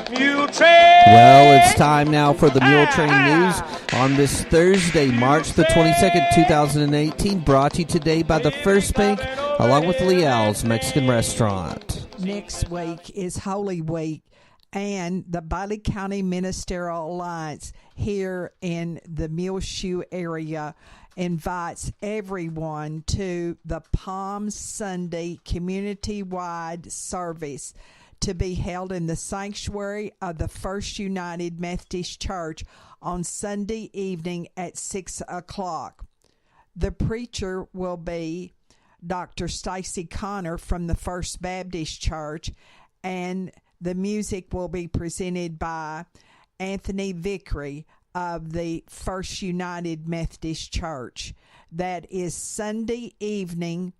Muletrain! Well, it's time now for the Muletrain News on this Thursday, March the 22nd, 2018, brought to you today by the First Bank, along with Leal's Mexican Restaurant. Next week is Holy Week, and the Bailey County Ministerial Alliance here in the Muleshoe area invites everyone to the Palm Sunday community-wide service to be held in the sanctuary of the First United Methodist Church on Sunday evening at 6 o'clock. The preacher will be Dr. Stacy Connor from the First Baptist Church, and the music will be presented by Anthony Vickery of the First United Methodist Church. That is Sunday evening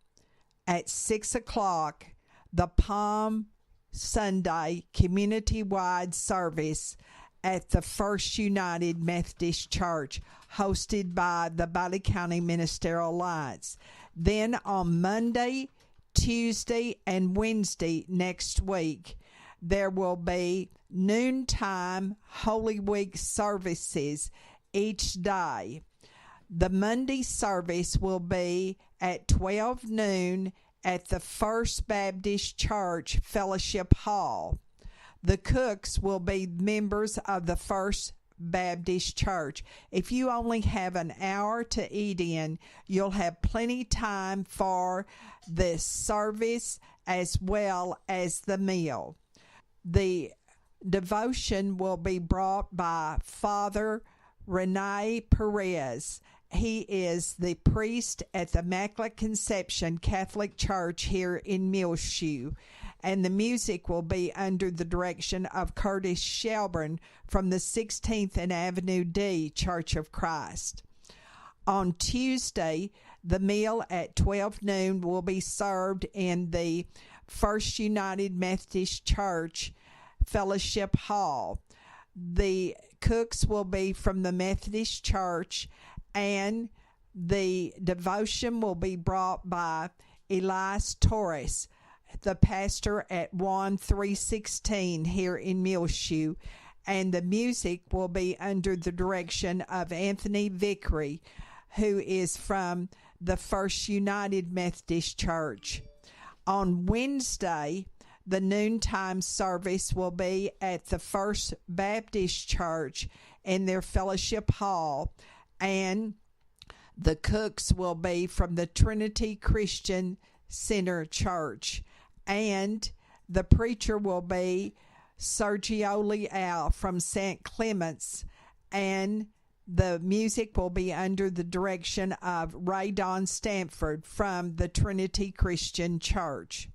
at 6 o'clock, the Palm Sunday community-wide service at the First United Methodist Church, hosted by the Bailey County Ministerial Alliance. Then on Monday, Tuesday, and Wednesday next week, there will be noontime Holy Week services each day. The Monday service will be at 12 noon at the First Baptist Church Fellowship Hall. The cooks will be members of the First Baptist Church. If you only have an hour to eat in, you'll have plenty time for the service as well as the meal. The devotion will be brought by Father Rene Perez. He is the priest at the Immaculate Conception Catholic Church here in Muleshoe, and the music will be under the direction of Curtis Shelburne from the 16th and Avenue D Church of Christ. On Tuesday, the meal at 12 noon will be served in the First United Methodist Church Fellowship Hall. The cooks will be from the Methodist Church, and the devotion will be brought by Elias Torres, the pastor at 1316 here in Muleshoe, and the music will be under the direction of Anthony Vickery, who is from the First United Methodist Church. On Wednesday, the noontime service will be at the First Baptist Church in their fellowship hall, and the cooks will be from the Trinity Christian Center Church, and the preacher will be Sergio Leal from St. Clement's, and the music will be under the direction of Ray Don Stanford from the Trinity Christian Church.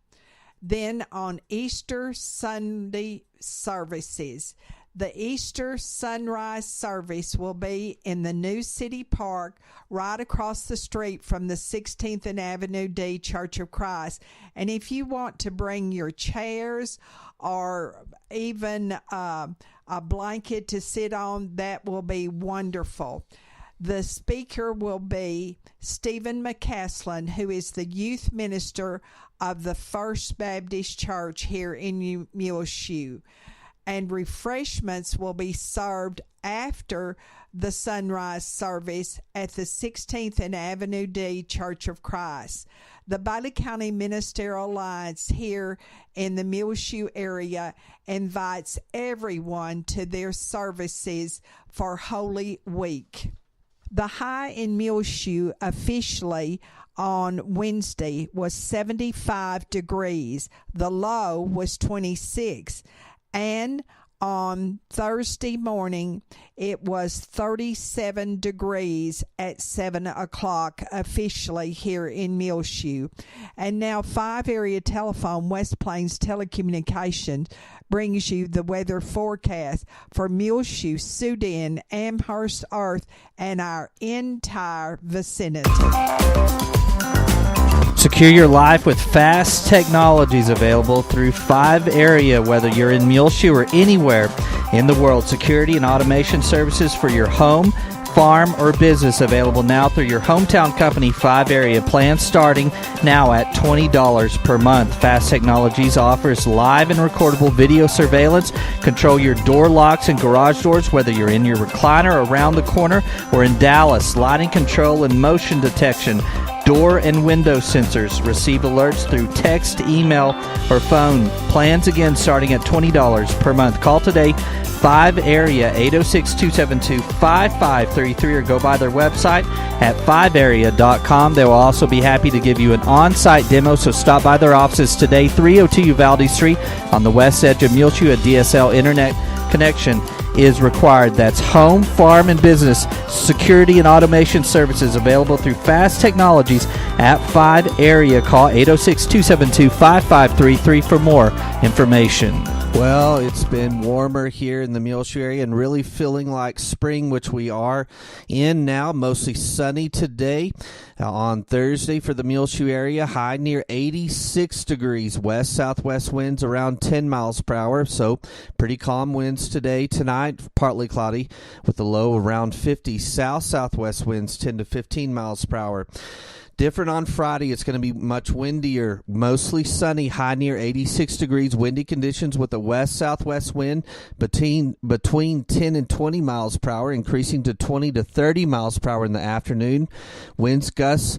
Then on Easter Sunday services, the Easter sunrise service will be in the New City Park right across the street from the 16th and Avenue D Church of Christ. And if you want to bring your chairs or even a blanket to sit on, that will be wonderful. The speaker will be Stephen McCaslin, who is the youth minister of the First Baptist Church here in Muleshoe. And refreshments will be served after the sunrise service at the 16th and Avenue D Church of Christ. The Bailey County Ministerial Alliance here in the Muleshoe area invites everyone to their services for Holy Week. The high in Muleshoe officially on Wednesday was 75 degrees. The low was 26. And on Thursday morning, it was 37 degrees at 7 o'clock officially here in Muleshoe. And now 5 Area Telephone West Plains Telecommunications brings you the weather forecast for Muleshoe, Sudan, Amherst, Earth, and our entire vicinity. Secure your life with fast technologies available through 5 Area, whether you're in Muleshoe or anywhere in the world. Security and automation services for your home, farm, or business available now through your hometown company 5 area. Plans starting now at $20 per month. Fast Technologies offers live and recordable video surveillance. Control your door locks and garage doors, whether you're in your recliner, around the corner, or in Dallas. Lighting control and motion detection. Door and window sensors. Receive alerts through text, email, or phone. Plans again starting at $20 per month. Call today, 5 area, 806-272-5533, or go by their website at 5area.com. They will also be happy to give you an on-site demo, so stop by their offices today, 302 Uvalde Street on the west edge of Muleshoe. A DSL internet connection is required. That's home, farm, and business security and automation services available through Fast Technologies at 5 area. Call 806-272-5533 for more information. Well, it's been warmer here in the Muleshoe area and really feeling like spring, which we are in now. Mostly sunny today. On Thursday for the Muleshoe area, high near 86 degrees. West-southwest winds around 10 miles per hour, so pretty calm winds today. Tonight, partly cloudy with a low around 50. South-southwest winds 10 to 15 miles per hour. Different on Friday. It's going to be much windier, mostly sunny, high near 86 degrees. Windy conditions with a west-southwest wind between 10 and 20 miles per hour, increasing to 20 to 30 miles per hour in the afternoon. Winds gusts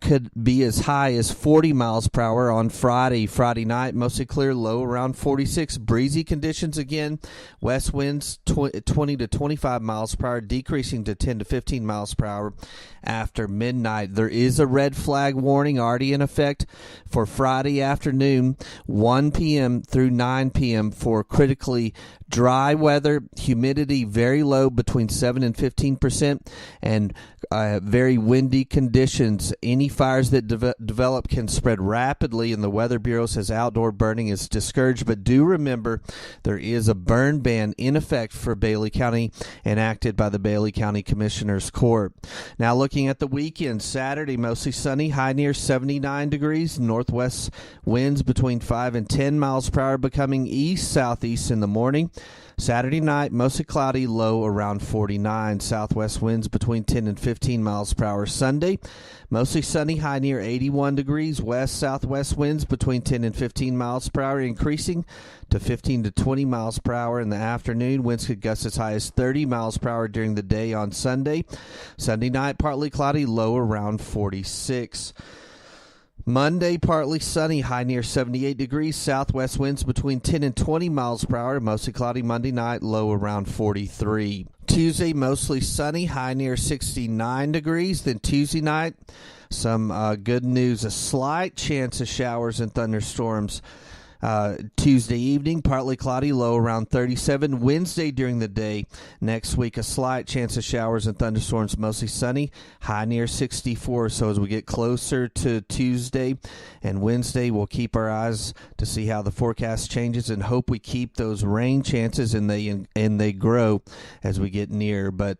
could be as high as 40 miles per hour on Friday. Friday night, mostly clear, low around 46. Breezy conditions again. West winds 20 to 25 miles per hour, decreasing to 10 to 15 miles per hour after midnight. There is a red flag warning already in effect for Friday afternoon, 1 p.m. through 9 p.m. for critically dry weather, humidity very low between 7 and 15%, and very windy conditions. Any fires that develop can spread rapidly, and the Weather Bureau says outdoor burning is discouraged. But do remember, there is a burn ban in effect for Bailey County, enacted by the Bailey County Commissioners Court. Now looking at the weekend, Saturday, mostly sunny, high near 79 degrees. Northwest winds between 5 and 10 miles per hour, becoming east-southeast in the morning. Saturday night, mostly cloudy, low around 49. Southwest winds between 10 and 15 miles per hour. Sunday, mostly sunny, high near 81 degrees. West-southwest winds between 10 and 15 miles per hour, increasing to 15 to 20 miles per hour in the afternoon. Winds could gust as high as 30 miles per hour during the day on Sunday. Sunday night, partly cloudy, low around 46. Monday, partly sunny, high near 78 degrees. Southwest winds between 10 and 20 miles per hour. Mostly cloudy Monday night, low around 43. Tuesday, mostly sunny, high near 69 degrees. Then Tuesday night, some good news, a slight chance of showers and thunderstorms. Tuesday evening, partly cloudy, low around 37. Wednesday during the day, next week, a slight chance of showers and thunderstorms, mostly sunny, high near 64. So as we get closer to Tuesday and Wednesday, we'll keep our eyes to see how the forecast changes and hope we keep those rain chances and they grow as we get near. But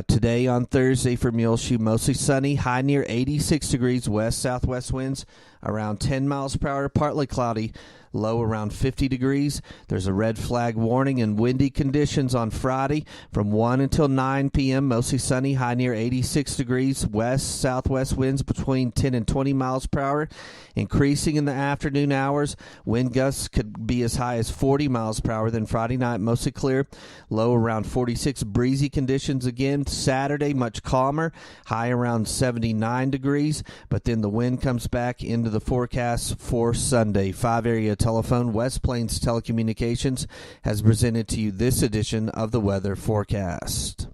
today on Thursday for Muleshoe, mostly sunny, high near 86 degrees, west-southwest winds around 10 miles per hour, partly cloudy, low around 50 degrees. There's a red flag warning and windy conditions on Friday from 1 until 9 p.m. Mostly sunny, high near 86 degrees. West-southwest winds between 10 and 20 miles per hour, increasing in the afternoon hours. Wind gusts could be as high as 40 miles per hour. Then Friday night, mostly clear, low around 46. Breezy conditions again. Saturday, much calmer, high around 79 degrees. But then the wind comes back into the forecast for Sunday. 5 area telephone, West Plains Telecommunications, has presented to you this edition of the weather forecast.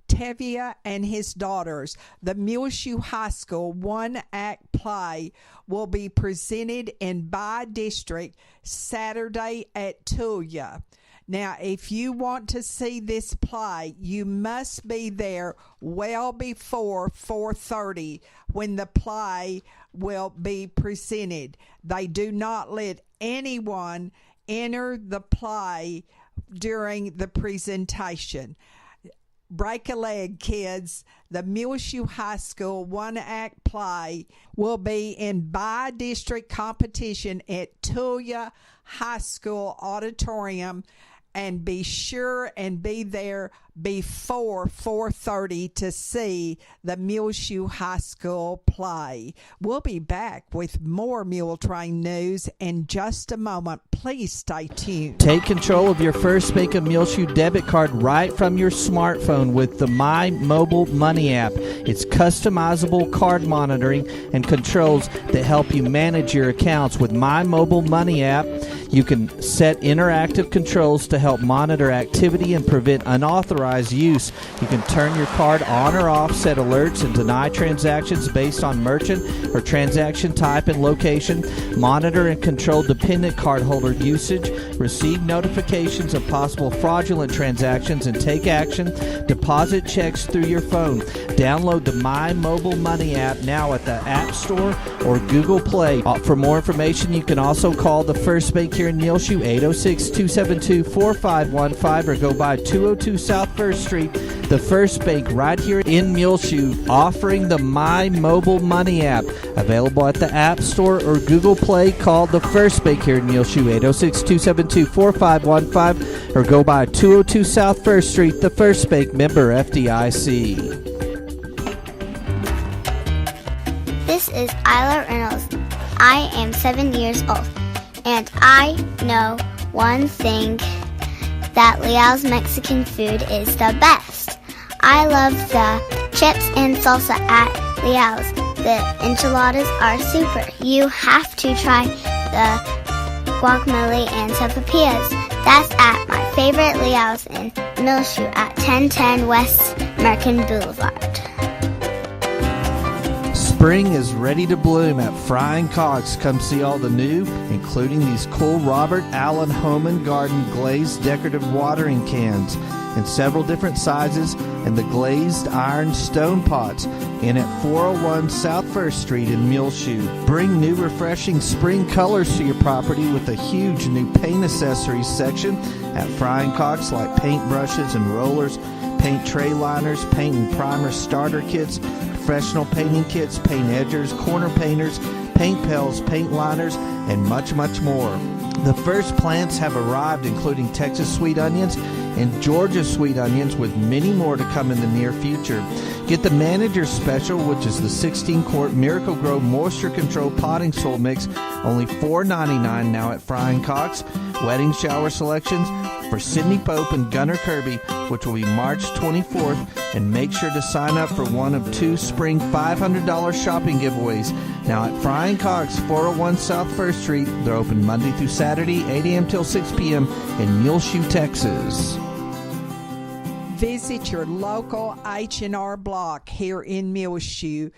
Tevye and his daughters, the Muleshoe High School one-act play will be presented in by-district Saturday at Tulia. Now, if you want to see this play, you must be there well before 4:30 when the play will be presented. They do not let anyone enter the play during the presentation. Break a leg, kids. The Muleshoe High School one-act play will be in by-district competition at Tulia High School Auditorium and be sure and be there before 4:30 to see the Muleshoe High School play. We'll be back with more Muletrain news in just a moment. Please stay tuned. Take control of your First Bank of Muleshoe debit card right from your smartphone with the My Mobile Money app. It's customizable card monitoring and controls that help you manage your accounts. With My Mobile Money app, you can set interactive controls to help monitor activity and prevent unauthorized use. You can turn your card on or off, set alerts, and deny transactions based on merchant or transaction type and location, monitor and control dependent cardholder usage, receive notifications of possible fraudulent transactions, and take action, deposit checks through your phone. Download the My Mobile Money app now at the App Store or Google Play. For more information, you can also call the First Bank here in Muleshoe, 806-272-4515, or go by 202 South First Street. The First Bank right here in Muleshoe, offering the My Mobile Money app. Available at the App Store or Google Play. Call the First Bank here in Muleshoe, 806-272-4515, or go by 202 South First Street. The First Bank, member FDIC. This is Isla Reynolds. I am 7 years old, and I know one thing, that Leal's Mexican food is the best. I love the chips and salsa at Leal's. The enchiladas are super. You have to try the guacamole and topapillas. That's at my favorite Leal's in Muleshoe at 1010 West American Boulevard. Spring is ready to bloom at Frying Cocks. Come see all the new, including these cool Robert Allen Home and Garden glazed decorative watering cans in several different sizes, and the glazed iron stone pots in at 401 South 1st Street in Muleshoe. Bring new refreshing spring colors to your property with a huge new paint accessories section at Frying Cocks, like paint brushes and rollers, paint tray liners, paint and primer starter kits, professional painting kits, paint edgers, corner painters, paint pails, paint liners, and much, much more. The first plants have arrived, including Texas sweet onions and Georgia sweet onions, with many more to come in the near future. Get the Manager's Special, which is the 16-quart Miracle Grow Moisture Control Potting Soil Mix, only $4.99 now at Frying Cocks. Wedding shower selections for Sidney Pope and Gunnar Kirby, which will be March 24th, and make sure to sign up for one of two spring $500 shopping giveaways. Now at Frying Cocks, 401 South 1st Street. They're open Monday through Saturday, 8 a.m. till 6 p.m. in Muleshoe, Texas. Visit your local H&R Block here in Muleshoe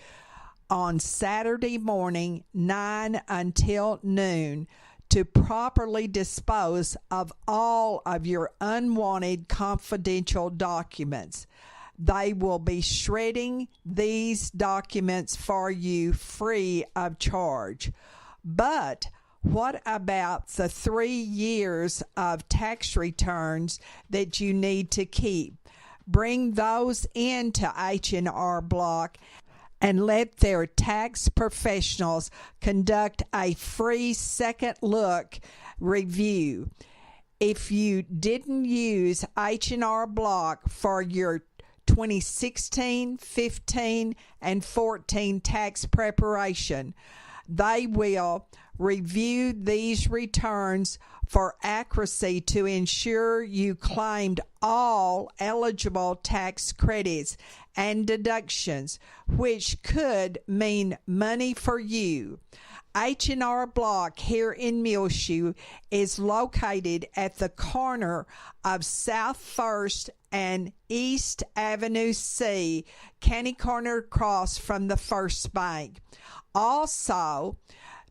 on Saturday morning, 9 until noon, to properly dispose of all of your unwanted confidential documents. They will be shredding these documents for you free of charge. But what about the 3 years of tax returns that you need to keep? Bring those into H&R Block and let their tax professionals conduct a free second look review. If you didn't use H&R Block for your 2016, 15, and 14 tax preparation, they will review these returns for accuracy to ensure you claimed all eligible tax credits and deductions, which could mean money for you. H&R Block here in Muleshoe is located at the corner of South 1st and East Avenue C, County Corner across from the First Bank. Also,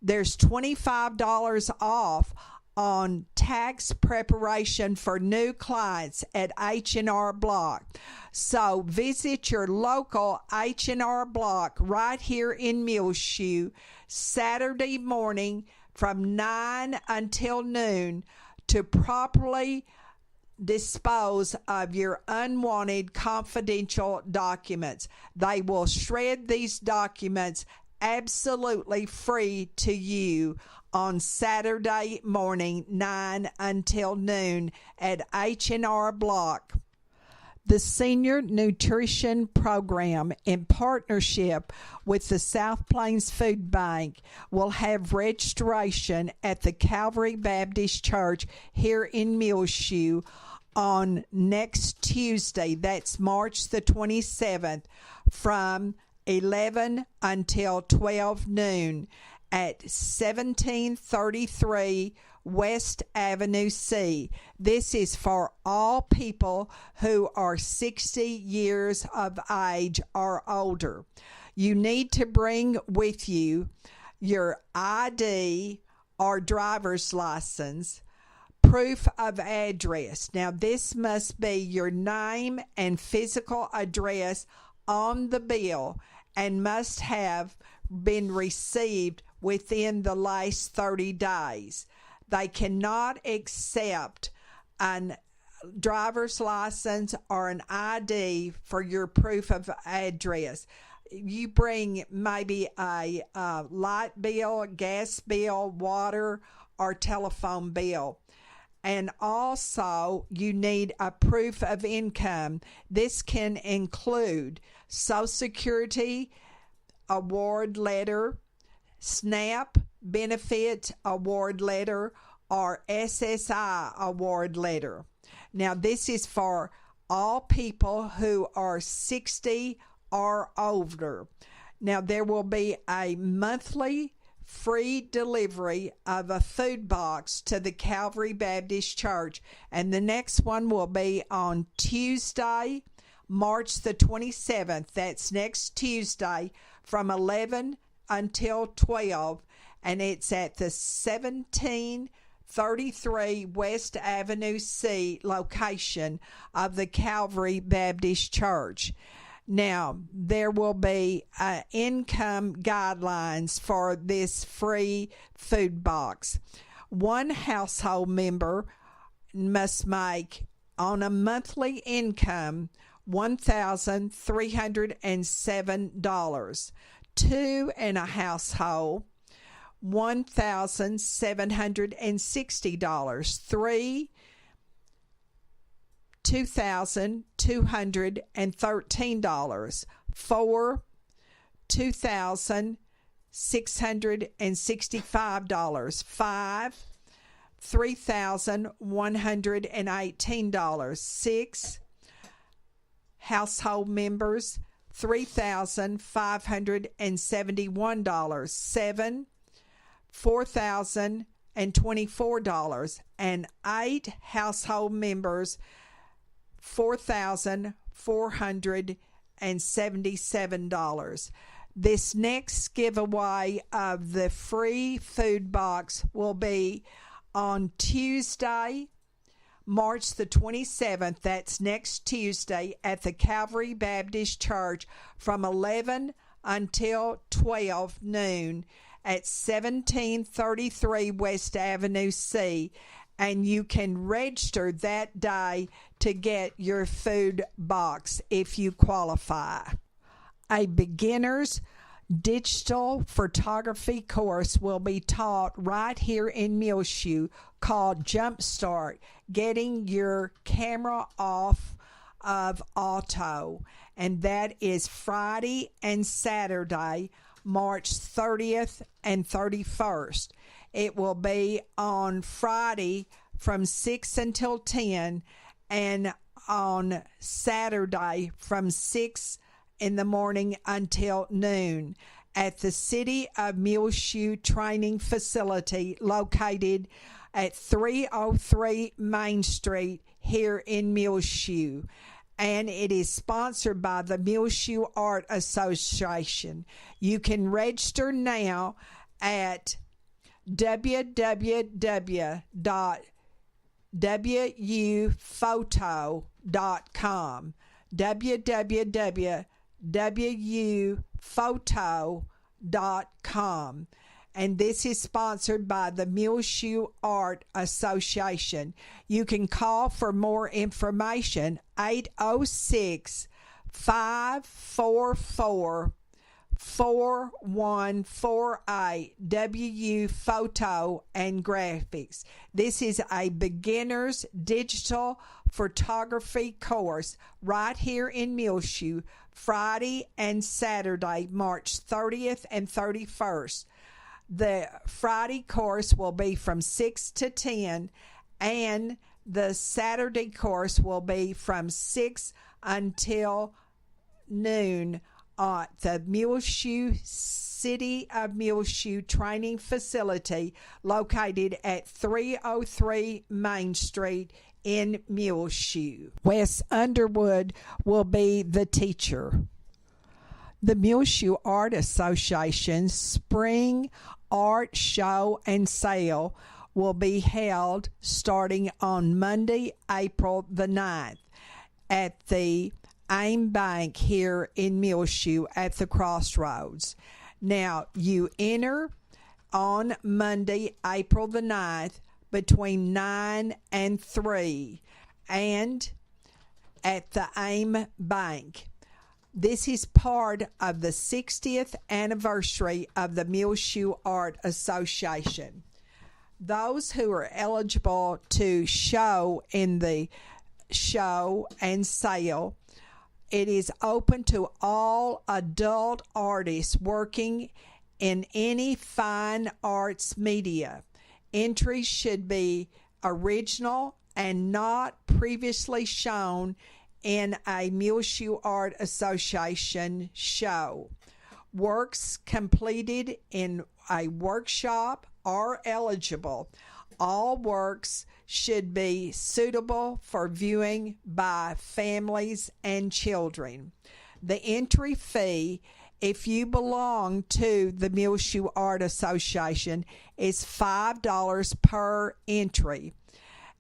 there's $25 off on tax preparation for new clients at H&R Block. So visit your local H&R Block right here in Muleshoe Saturday morning from 9 until noon to properly dispose of your unwanted confidential documents. They will shred these documents absolutely free to you on Saturday morning, 9 until noon at H&R Block. The Senior Nutrition Program, in partnership with the South Plains Food Bank, will have registration at the Calvary Baptist Church here in Muleshoe on next Tuesday. That's March the 27th from 11 until 12 noon at 1733 West Avenue C. This is for all people who are 60 years of age or older. You need to bring with you your ID or driver's license, proof of address. Now, this must be your name and physical address on the bill and must have been received within the last 30 days. They cannot accept a driver's license or an ID for your proof of address. You bring maybe a light bill, gas bill, water, or telephone bill. And also, you need a proof of income. This can include Social Security award letter, SNAP benefit award letter, or SSI award letter. Now, this is for all people who are 60 or older. Now, there will be a monthly free delivery of a food box to the Calvary Baptist Church, and the next one will be on Tuesday, March the 27th. That's next Tuesday from 11 until 12, and it's at the 1733 West Avenue C location of the Calvary Baptist Church. Now, there will be income guidelines for this free food box. One household member must make, on a monthly income, $1,307. Two in a household, $1,760. Three, $2,213. Four, $2,665. Five, $3,118. Six household members, $3,571. Seven, $4,024. And eight household members, $4,477. This next giveaway of the free food box will be on Tuesday, March the 27th. That's next Tuesday at the Calvary Baptist Church from 11 until 12 noon at 1733 West Avenue C. And you can register that day to get your food box if you qualify. A beginner's digital photography course will be taught right here in Muleshoe called Jumpstart, Getting Your Camera Off of Auto. And that is Friday and Saturday, March 30th and 31st. It will be on Friday from 6 until 10 and on Saturday from 6 in the morning until noon at the City of Muleshoe Training Facility located at 303 Main Street here in Muleshoe. And it is sponsored by the Muleshoe Art Association. You can register now at www.wuphoto.com. www.wuphoto.com. And this is sponsored by the Muleshoe Art Association. You can call for more information, 806-544 4148 WU Photo and Graphics. This is a beginner's digital photography course right here in Muleshoe, Friday and Saturday, March 30th and 31st. The Friday course will be from 6 to 10, and the Saturday course will be from 6 until noon at the Muleshoe City of Muleshoe Training Facility located at 303 Main Street in Muleshoe. Wes Underwood will be the teacher. The Muleshoe Art Association's Spring Art Show and Sale will be held starting on Monday, April the 9th at the AIM Bank here in Muleshoe at the Crossroads. Now, you enter on Monday, April the 9th between 9 and 3 and at the AIM Bank. This is part of the 60th anniversary of the Muleshoe Art Association. Those who are eligible to show in the show and sale, it is open to all adult artists working in any fine arts media. Entries should be original and not previously shown in a Muleshoe Art Association show. Works completed in a workshop are eligible. All works should be suitable for viewing by families and children. The entry fee, if you belong to the Muleshoe Art Association, is $5 per entry.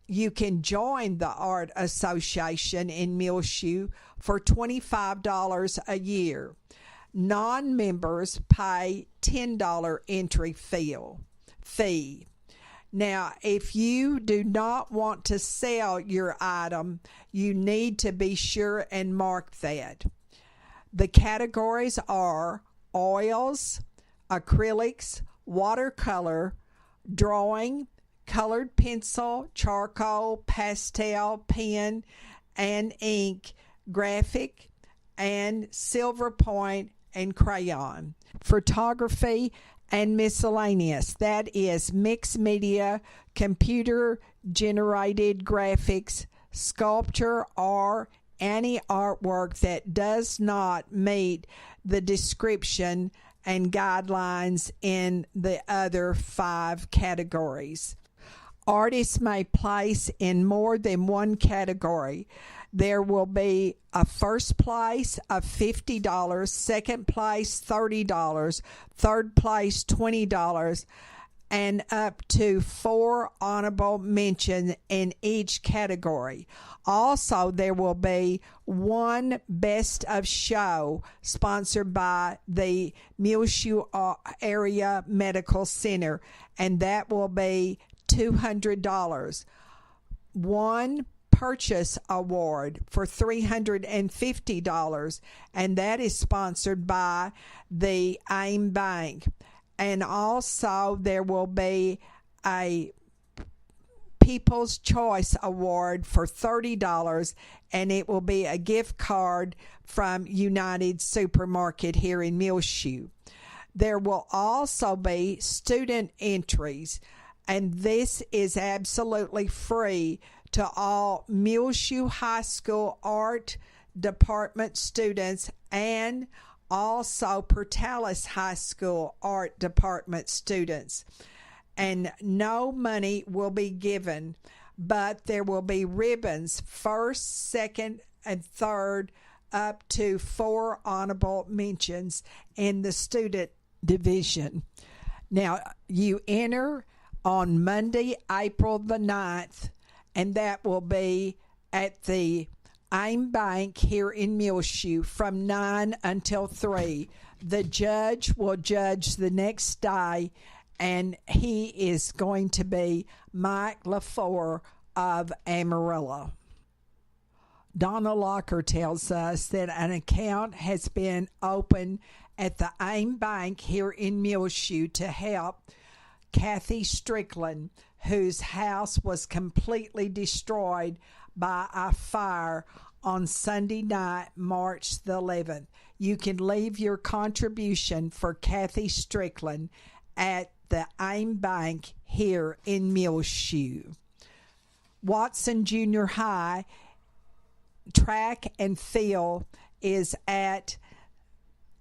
You can join the Art Association in Muleshoe for $25 a year. Non-members pay $10 entry fee. Now, if you do not want to sell your item, you need to be sure and mark that. The categories are oils, acrylics, watercolor, drawing, colored pencil, charcoal, pastel, pen, and ink, graphic, and silver point and crayon. Photography and miscellaneous, that is mixed media, computer-generated graphics, sculpture, or any artwork that does not meet the description and guidelines in the other 5 categories. Artists may place in more than one category. There will be a first place of $50, second place $30, third place $20, and up to 4 honorable mentions in each category. Also, there will be one Best of Show sponsored by the Muleshoe Area Medical Center, and that will be $200. One Purchase Award for $350, and that is sponsored by the AIM Bank. And also there will be a People's Choice Award for $30, and it will be a gift card from United Supermarket here in Muleshoe. There will also be student entries, and this is absolutely free to all Muleshoe High School Art Department students and also Portales High School Art Department students. And no money will be given, but there will be ribbons, first, second, and third, up to 4 honorable mentions in the student division. Now, you enter on Monday, April the 9th, and that will be at the AIM Bank here in Muleshoe from 9 until 3. The judge will judge the next day, and he is going to be Mike LaFleur of Amarillo. Donna Locker tells us that an account has been opened at the AIM Bank here in Muleshoe to help Kathy Strickland, whose house was completely destroyed by a fire on Sunday night, March the 11th. You can leave your contribution for Kathy Strickland at the AIM Bank here in Muleshoe. Watson Junior High track and field is at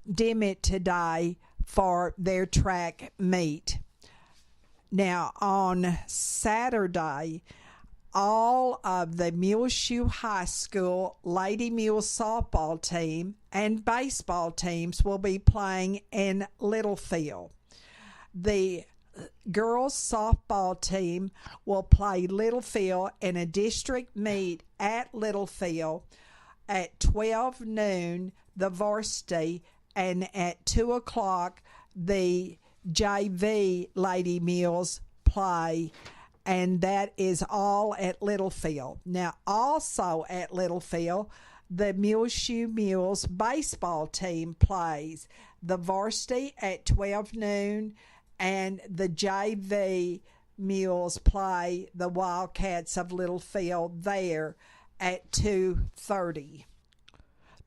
Dimmitt today for their track meet. Now, on Saturday, all of the Muleshoe High School Lady Mule softball team and baseball teams will be playing in Littlefield. The girls softball team will play Littlefield in a district meet at Littlefield at 12 noon, the varsity, and at 2 o'clock, the JV Lady Mules play, and that is all at Littlefield. Now, also at Littlefield, the Muleshoe Mules baseball team plays the varsity at 12 noon, and the JV Mules play the Wildcats of Littlefield there at 2:30.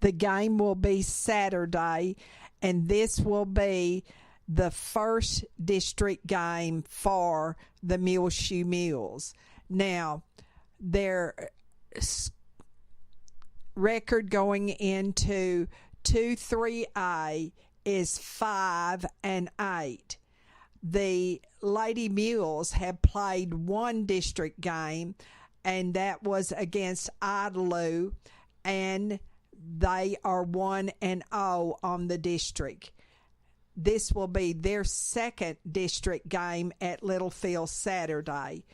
The game will be Saturday, and this will be the first district game for the Muleshoe Mules. Now, their record going into 2-3A is 5-8. The Lady Mules have played one district game, and that was against Idalou, and they are 1-0 on the district. This will be their second district game at Littlefield Saturday.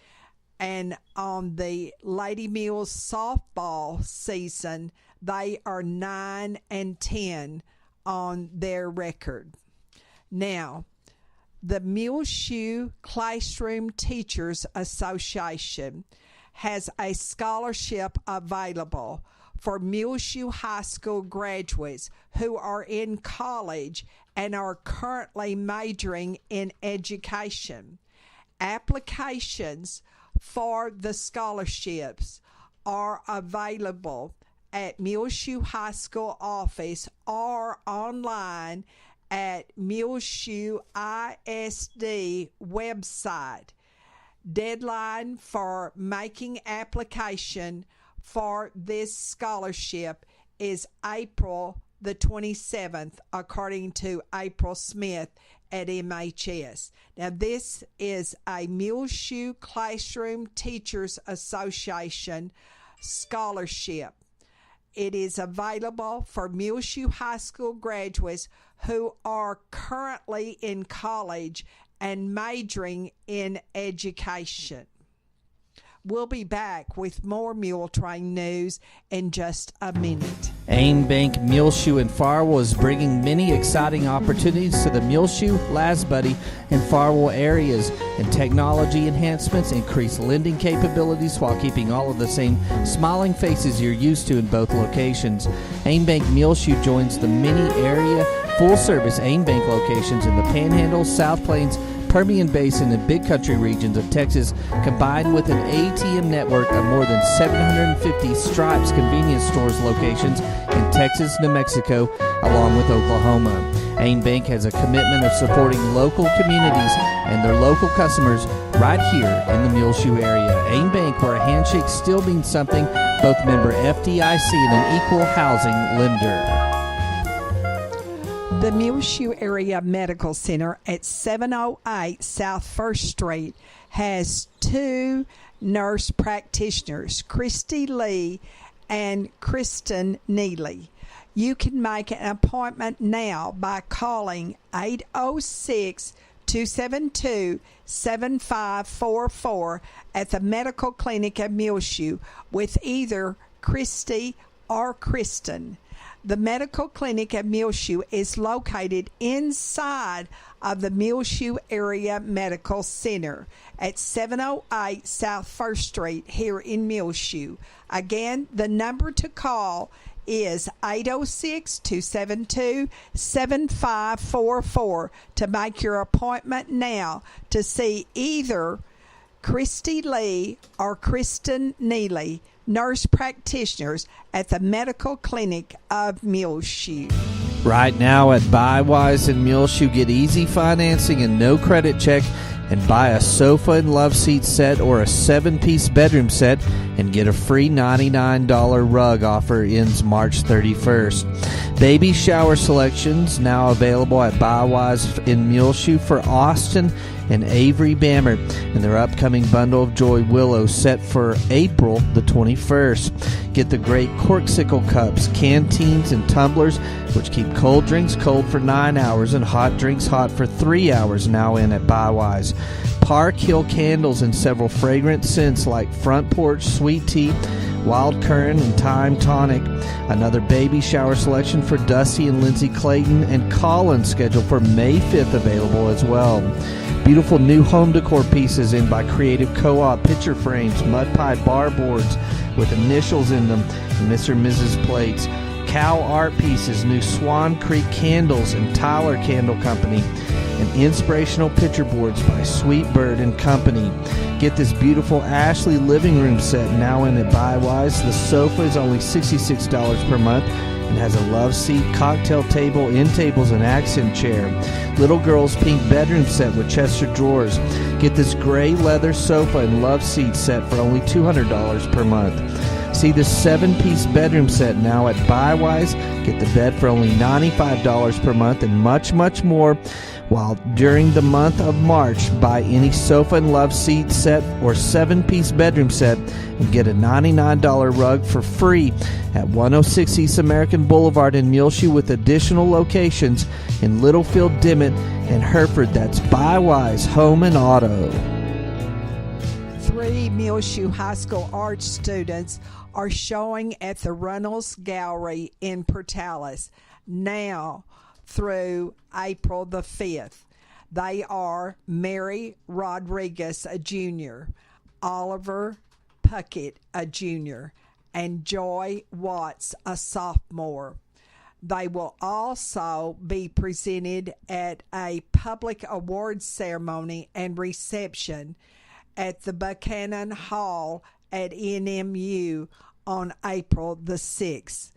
And on the Lady Mules softball season, they are 9-10 on their record. Now, the Muleshoe Classroom Teachers Association has a scholarship available for Muleshoe High School graduates who are in college and are currently majoring in education. Applications for the scholarships are available at Muleshoe High School office or online at Muleshoe ISD website. Deadline for making application for this scholarship is April the 27th, according to April Smith at MHS. Now, this is a Muleshoe Classroom Teachers Association scholarship. It is available for Muleshoe High School graduates who are currently in college and majoring in education. We'll be back with more Muletrain news in just a minute. AIM Bank Muleshoe and Farwell is bringing many exciting opportunities to the Muleshoe, Lasbuddy, and Farwell areas, and technology enhancements increase lending capabilities while keeping all of the same smiling faces you're used to in both locations. AIM Bank Muleshoe joins the many area full-service AIM Bank locations in the Panhandle, South Plains, Permian Basin, and Big Country regions of Texas, combined with an ATM network of more than 750 Stripes convenience stores locations in Texas, New Mexico, along with Oklahoma. AIM Bank has a commitment of supporting local communities and their local customers right here in the Muleshoe area. AIM Bank, where a handshake still means something, both member FDIC and an equal housing lender. The Muleshoe Area Medical Center at 708 South 1st Street has two nurse practitioners, Christy Lee and Kristen Neely. You can make an appointment now by calling 806-272-7544 at the Medical Clinic at Muleshoe with either Christy or Kristen. The Medical Clinic at Muleshoe is located inside of the Muleshoe Area Medical Center at 708 South 1st Street here in Muleshoe. Again, the number to call is 806-272-7544 to make your appointment now to see either Christy Lee or Kristen Neely, nurse practitioners at the Medical Clinic of Muleshoe. Right now at Buywise in Muleshoe, get easy financing and no credit check and buy a sofa and love seat set or a 7-piece bedroom set and get a free $99 rug. Offer ends March 31st. Baby shower selections now available at Buywise in Muleshoe for Austin and Avery Bammer, and their upcoming Bundle of Joy Willow set for April the 21st. Get the great Corksicle cups, canteens, and tumblers, which keep cold drinks cold for 9 hours and hot drinks hot for 3 hours, now in at Buywise. Park Hill candles in several fragrant scents like Front Porch, Sweet Tea, Wild Currant, and Thyme Tonic. Another baby shower selection for Dusty and Lindsay Clayton, and Colin scheduled for May 5th available as well. Beautiful new home decor pieces in by Creative Co-op, picture frames, mud pie bar boards with initials in them, and Mr. and Mrs. plates. Cow art pieces, new Swan Creek candles and Tyler Candle Company, and inspirational picture boards by Sweet Bird and Company. Get this beautiful Ashley living room set now in at Buywise. The sofa is only $66 per month and has a love seat, cocktail table, end tables, and accent chair. Little girl's pink bedroom set with Chester drawers. Get this gray leather sofa and love seat set for only $200 per month. See the 7-piece bedroom set now at Buywise. Get the bed for only $95 per month and much, much more. While during the month of March, buy any sofa and love seat set or 7-piece bedroom set and get a $99 rug for free at 106 East American Boulevard in Muleshoe, with additional locations in Littlefield, Dimmitt, and Hereford. That's Buywise Home and Auto. 3 Muleshoe High School art students are showing at the Runnels Gallery in Portales now through April the 5th. They are Mary Rodriguez, a junior, Oliver Puckett, a junior, and Joy Watts, a sophomore. They will also be presented at a public awards ceremony and reception at the Buchanan Hall at NMU on April the 6th.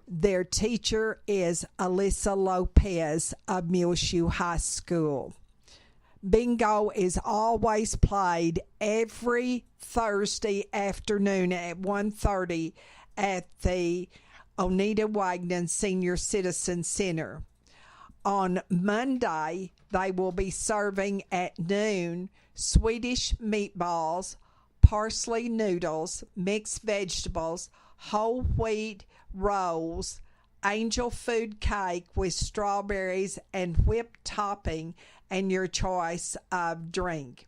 Their teacher is Alyssa Lopez of Muleshoe High School. Bingo is always played every Thursday afternoon at 1:30 at the Oneida Wagner Senior Citizen Center. On Monday, they will be serving at noon Swedish meatballs, parsley noodles, mixed vegetables, whole wheat rolls, angel food cake with strawberries and whipped topping, and your choice of drink.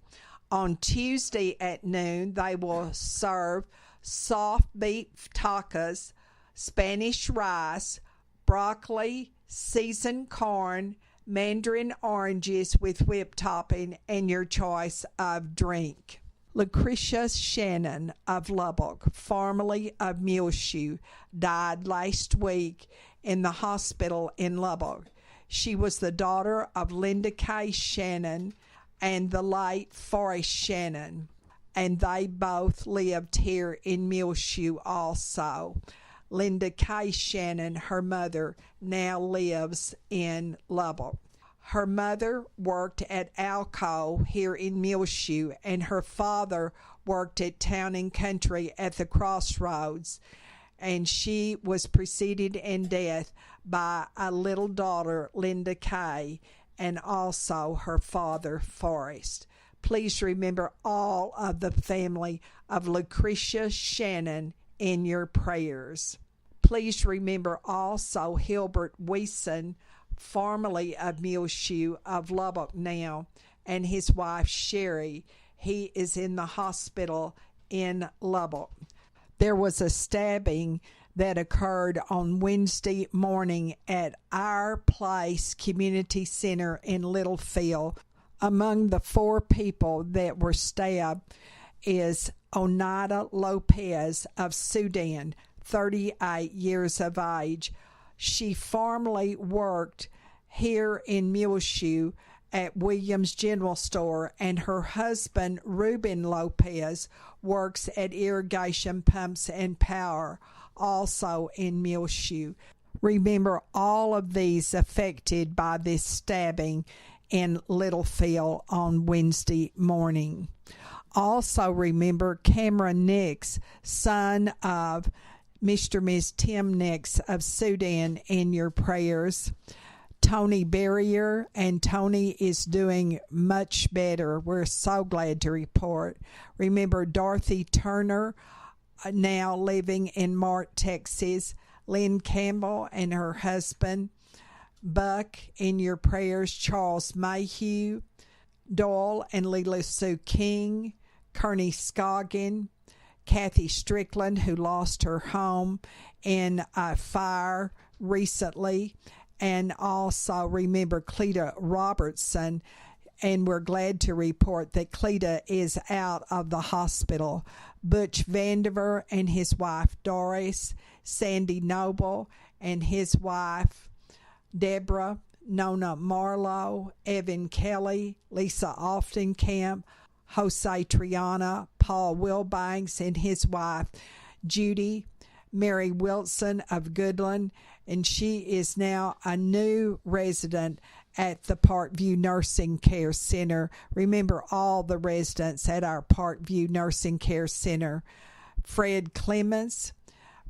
On Tuesday at noon, they will serve soft beef tacos, Spanish rice, broccoli, seasoned corn, mandarin oranges with whipped topping, and your choice of drink. Lucretia Shannon of Lubbock, formerly of Muleshoe, died last week in the hospital in Lubbock. She was the daughter of Linda K. Shannon and the late Forrest Shannon, and they both lived here in Muleshoe also. Linda K. Shannon, her mother, now lives in Lubbock. Her mother worked at Alco here in Muleshoe, and her father worked at Town and Country at the Crossroads, and she was preceded in death by a little daughter, Linda Kay, and also her father, Forrest. Please remember all of the family of Lucretia Shannon in your prayers. Please remember also Hilbert Weeson, formerly of Muleshoe, of Lubbock now, and his wife Sherry. He is in the hospital in Lubbock. There was a stabbing that occurred on Wednesday morning at Our Place Community Center in Littlefield. Among the 4 people that were stabbed is Oneida Lopez of Sudan, 38 years of age. She formerly worked here in Muleshoe at Williams General Store, and her husband, Ruben Lopez, works at Irrigation Pumps and Power, also in Muleshoe. Remember, all of these affected by this stabbing in Littlefield on Wednesday morning. Also remember Cameron Nix, son of Mr. and Ms. Tim Nix of Sudan, in your prayers. Tony Barrier, and Tony is doing much better. We're so glad to report. Remember Dorothy Turner, now living in Mart, Texas. Lynn Campbell and her husband, Buck, in your prayers. Charles Mayhew, Doyle and Lila Sue King, Kearney Scoggin, Kathy Strickland, who lost her home in a fire recently, and also remember Cleta Robertson, and we're glad to report that Cleta is out of the hospital. Butch Vandiver and his wife Doris, Sandy Noble and his wife Deborah, Nona Marlowe, Evan Kelly, Lisa Oftenkamp, Jose Triana, Paul Wilbanks and his wife Judy, Mary Wilson of Goodland, and she is now a new resident at the Parkview Nursing Care Center. Remember all the residents at our Parkview Nursing Care Center. Fred Clemens,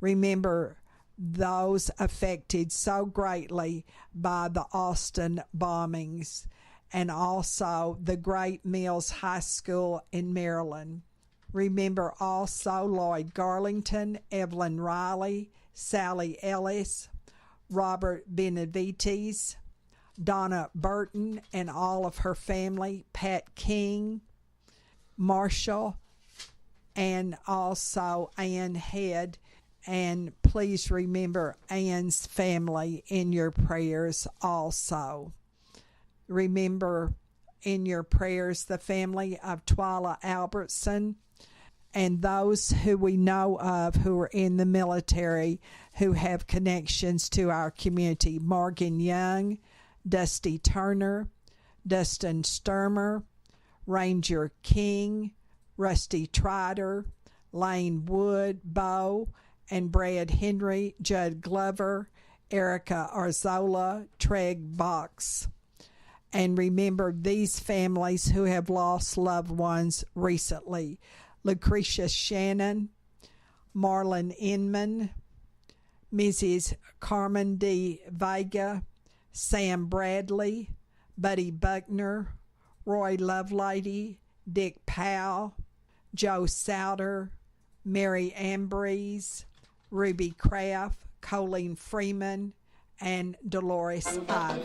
remember those affected so greatly by the Austin bombings, and also the Great Mills High School in Maryland. Remember also Lloyd Garlington, Evelyn Riley, Sally Ellis, Robert Benavides, Donna Burton and all of her family, Pat King, Marshall, and also Ann Head. And please remember Ann's family in your prayers also. Remember in your prayers the family of Twyla Albertson and those who we know of who are in the military who have connections to our community. Morgan Young, Dusty Turner, Dustin Sturmer, Ranger King, Rusty Trotter, Lane Wood, Bo, and Brad Henry, Judd Glover, Erica Arzola, Treg Box. And remember these families who have lost loved ones recently. Lucretia Shannon, Marlon Inman, Mrs. Carmen D. Vega, Sam Bradley, Buddy Buckner, Roy Lovelady, Dick Powell, Joe Souter, Mary Ambrose, Ruby Craft, Colleen Freeman, and Dolores Ivy.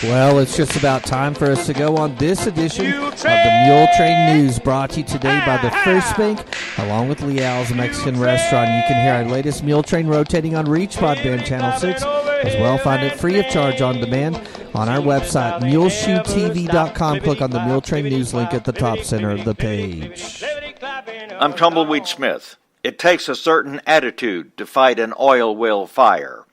Well, it's just about time for us to go on this edition of the Mule Train News, brought to you today by the First Bank, along with Leal's Mexican Restaurant. You can hear our latest Mule Train rotating on Reach Broadband Channel 6, as well find it free of charge on demand on our website, muleshoetv.com. Click on the Mule Train News link at the top center of the page. I'm Tumbleweed Smith. It takes a certain attitude to fight an oil well fire.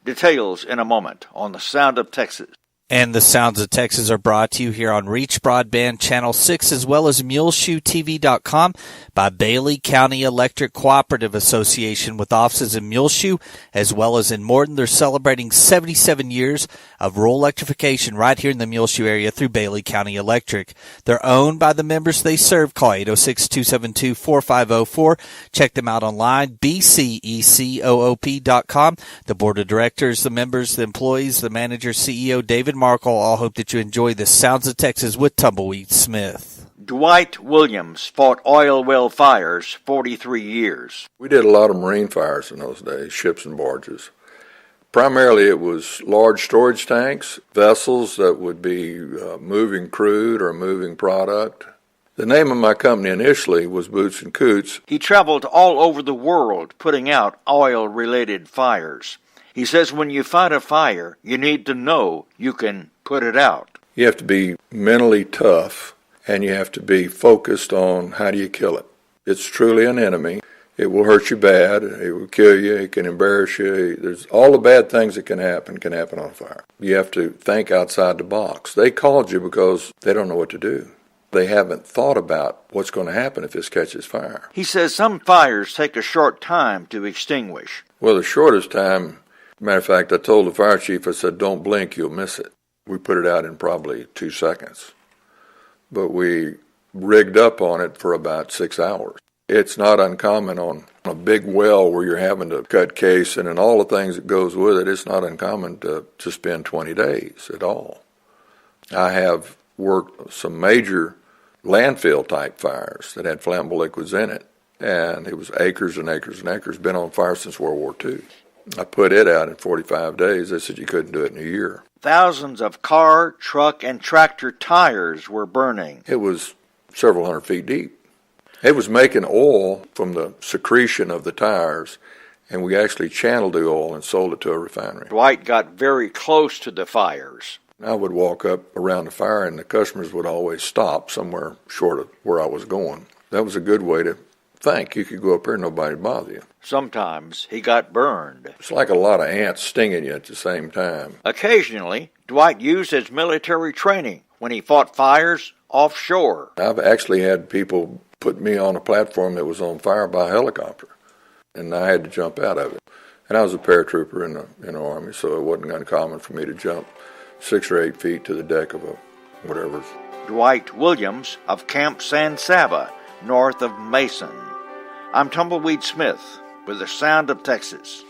Details in a moment on The Sound of Texas. And the Sounds of Texas are brought to you here on Reach Broadband Channel 6, as well as MuleshoeTV.com by Bailey County Electric Cooperative Association, with offices in Muleshoe as well as in Morton. They're celebrating 77 years of rural electrification right here in the Muleshoe area through Bailey County Electric. They're owned by the members they serve. Call 806-272-4504. Check them out online, bcecoop.com. The board of directors, the members, the employees, the manager, CEO, David Markle, all hope that you enjoy the Sounds of Texas with Tumbleweed Smith. Dwight Williams fought oil well fires 43 years. We did a lot of marine fires in those days, ships and barges. Primarily it was large storage tanks, vessels that would be moving crude or moving product. The name of my company initially was Boots and Coots. He traveled all over the world putting out oil-related fires. He says when you fight a fire, you need to know you can put it out. You have to be mentally tough, and you have to be focused on how do you kill it. It's truly an enemy. It will hurt you bad. It will kill you. It can embarrass you. There's all the bad things that can happen on fire. You have to think outside the box. They called you because they don't know what to do. They haven't thought about what's going to happen if this catches fire. He says some fires take a short time to extinguish. Well, the shortest time, matter of fact, I told the fire chief, I said, don't blink, you'll miss it. We put it out in probably 2 seconds. But we rigged up on it for about 6 hours. It's not uncommon on a big well where you're having to cut casing and all the things that goes with it. It's not uncommon to spend 20 days at all. I have worked some major landfill type fires that had flammable liquids in it, and it was acres and acres and acres. Been on fire since World War II. I put it out in 45 days. They said you couldn't do it in a year. Thousands of car, truck, and tractor tires were burning. It was several hundred feet deep. It was making oil from the secretion of the tires, and we actually channeled the oil and sold it to a refinery. Dwight got very close to the fires. I would walk up around the fire, and the customers would always stop somewhere short of where I was going. That was a good way to think. You could go up there and nobody would bother you. Sometimes he got burned. It's like a lot of ants stinging you at the same time. Occasionally, Dwight used his military training when he fought fires offshore. I've actually had people put me on a platform that was on fire by a helicopter, and I had to jump out of it. And I was a paratrooper in the Army, so it wasn't uncommon for me to jump 6 or 8 feet to the deck of a whatever. Dwight Williams of Camp San Saba, north of Mason. I'm Tumbleweed Smith with the Sound of Texas.